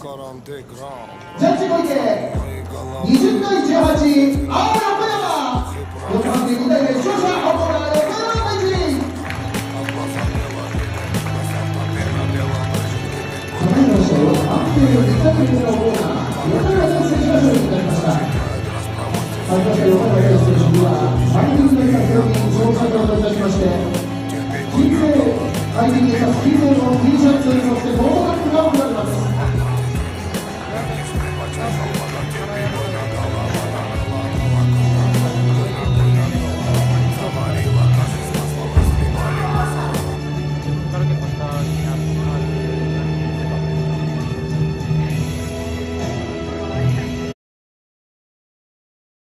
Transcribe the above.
ジャッジ小池20対18、青横山。横浜2対0、勝者青横山大臣。ただいまの試合は安定2対0のオーナー横山選手が勝利になりました。参加した横山選手には最近の100人総裁をいたしまして、金星相手に出た金星の T シャツ、そしてノーバックが贈られます。